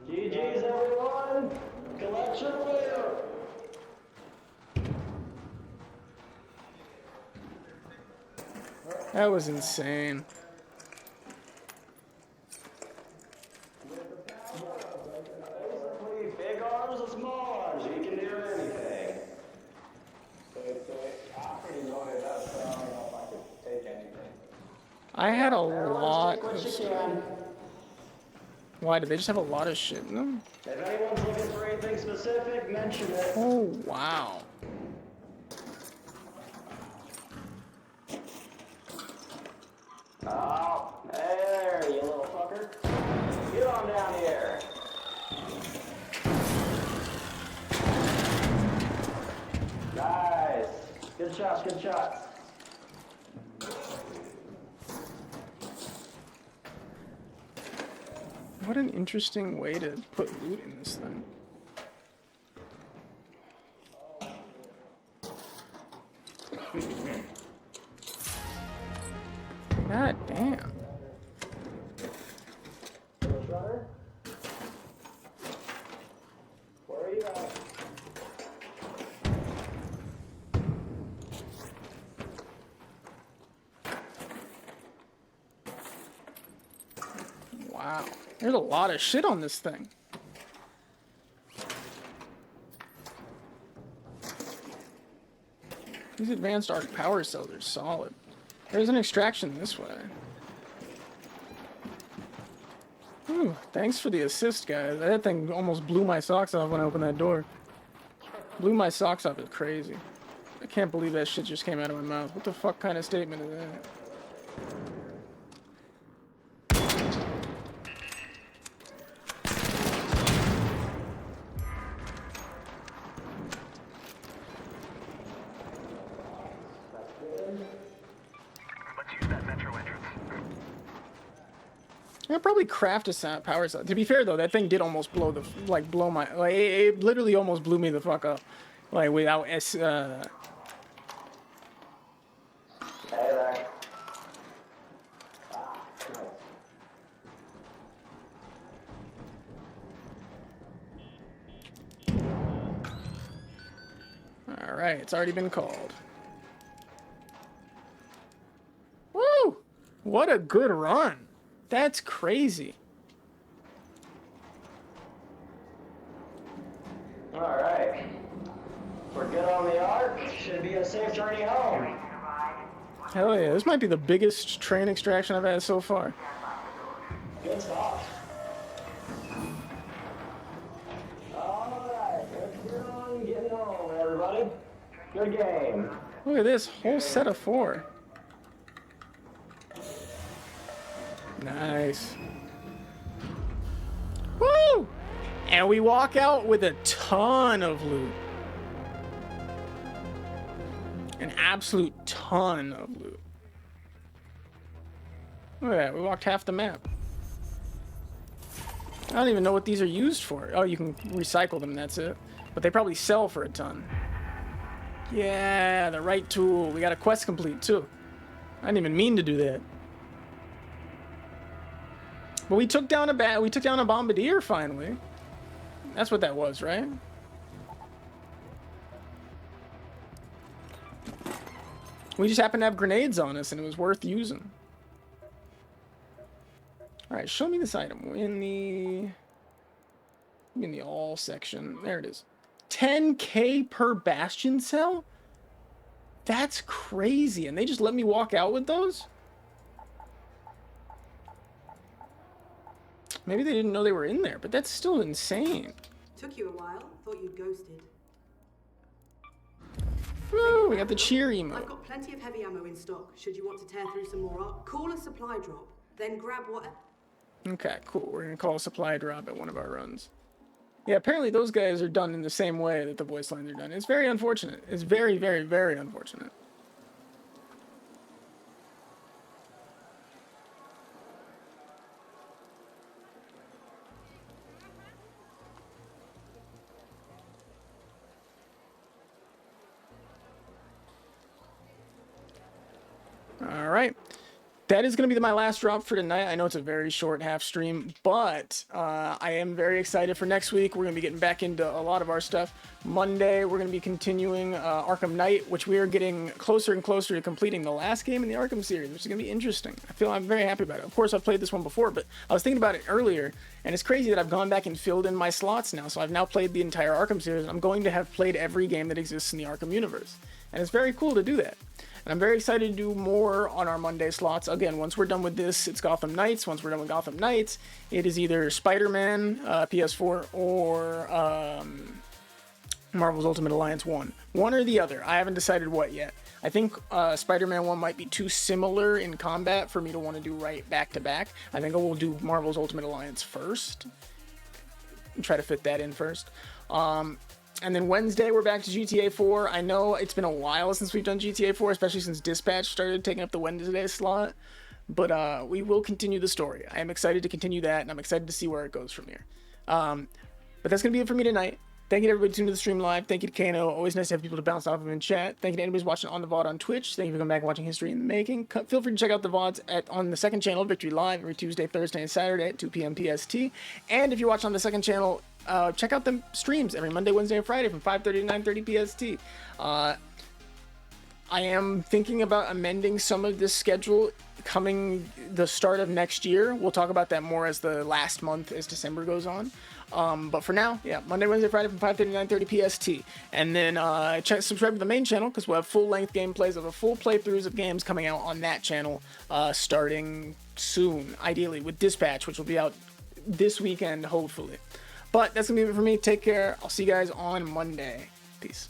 Speaker 5: GG's everyone. Collect your loot.
Speaker 1: That was insane.
Speaker 5: Basically, big arms or small arms, you can do anything. I'm pretty loaded up, so I don't know if I could take anything.
Speaker 1: I had a
Speaker 5: Everyone
Speaker 1: lot
Speaker 5: take what
Speaker 1: of
Speaker 5: you
Speaker 1: stuff.
Speaker 5: can.
Speaker 1: Why, did they just have a lot of shit in them?
Speaker 5: If anyone's looking for anything specific, mention it.
Speaker 1: Oh, wow.
Speaker 5: Oh, there, you little fucker. Get on down here. Nice. Good shots, good shots.
Speaker 1: What an interesting way to put loot in this thing. God damn.
Speaker 5: Shutter? Where are you at?
Speaker 1: Wow. There's a lot of shit on this thing. These advanced arc power cells are solid. There's an extraction this way. Ooh, thanks for the assist, guys. That thing almost blew my socks off when I opened that door. Blew my socks off is crazy. I can't believe that shit just came out of my mouth. What the fuck kind of statement is that?
Speaker 2: Let's use that metro entrance.
Speaker 1: I'll probably craft a power cell. To be fair though, that thing did almost blow the blow my it literally almost blew me the fuck up, like without
Speaker 5: Hey there. Ah, nice.
Speaker 1: All right, it's already been called. Woo! What a good run. That's crazy.
Speaker 5: All right. We're good on the arc. Should be a safe journey home.
Speaker 1: Hell yeah, this might be the biggest train extraction I've had so far.
Speaker 5: Good stuff. All right. Let's get on getting home, everybody. Good game.
Speaker 1: Look at this whole set of 4. Nice. Woo! And we walk out with a ton of loot. An absolute ton of loot. Look at that, we walked half the map. I don't even know what these are used for. Oh, you can recycle them, that's it. But they probably sell for a ton. Yeah, the right tool. We got a quest complete too. I didn't even mean to do that. But we took down a bombardier finally. That's what that was, right? We just happened to have grenades on us and it was worth using. Alright, show me this item. In the all section. There it is. 10k per bastion cell? That's crazy. And they just let me walk out with those? Maybe they didn't know they were in there, but that's still insane.
Speaker 6: Took you a while. Thought you'd ghosted.
Speaker 1: Woo, we got the cheer
Speaker 6: I've
Speaker 1: emote.
Speaker 6: got plenty of heavy ammo in stock. Should you want to tear through some more art, call a supply drop. Then grab what...
Speaker 1: Okay, cool. We're going to call a supply drop at one of our runs. Yeah, apparently those guys are done in the same way that the voice lines are done. It's very unfortunate. It's very, very, very unfortunate. All right. That is going to be my last drop for tonight. I know it's a very short half stream, but I am very excited for next week. We're going to be getting back into a lot of our stuff. Monday, we're going to be continuing Arkham Knight, which we are getting closer and closer to completing the last game in the Arkham series, which is going to be interesting. I'm very happy about it. Of course, I've played this one before, but I was thinking about it earlier, and it's crazy that I've gone back and filled in my slots now. So I've now played the entire Arkham series. I'm going to have played every game that exists in the Arkham universe, and it's very cool to do that. And I'm very excited to do more on our Monday slots. Again, once we're done with this, it's Gotham Knights. Once we're done with Gotham Knights, it is either Spider-Man, PS4, or Marvel's Ultimate Alliance 1. One or the other. I haven't decided what yet. I think Spider-Man 1 might be too similar in combat for me to want to do right back to back. I think I will do Marvel's Ultimate Alliance first. And try to fit that in first. And then Wednesday, we're back to GTA 4. I know it's been a while since we've done GTA 4, especially since Dispatch started taking up the Wednesday slot. But we will continue the story. I am excited to continue that, and I'm excited to see where it goes from here. But that's going to be it for me tonight. Thank you to everybody who tuned to the stream live. Thank you to Kano. Always nice to have people to bounce off of in chat. Thank you to anybody who's watching on the VOD on Twitch. Thank you for coming back and watching History in the Making. Feel free to check out the VODs on the second channel, Victory Live, every Tuesday, Thursday, and Saturday at 2 p.m. PST. And if you're watching on the second channel, check out the streams every Monday, Wednesday, and Friday from 5:30 to 9:30 PST. I am thinking about amending some of this schedule coming the start of next year. We'll talk about that more as the last month, as December goes on. But for now, yeah, Monday, Wednesday, Friday from 5:30 to 9:30 PST. And then subscribe to the main channel because we'll have full-length gameplays of full playthroughs of games coming out on that channel starting soon, ideally, with Dispatch, which will be out this weekend, hopefully. But that's going to be it for me. Take care. I'll see you guys on Monday. Peace.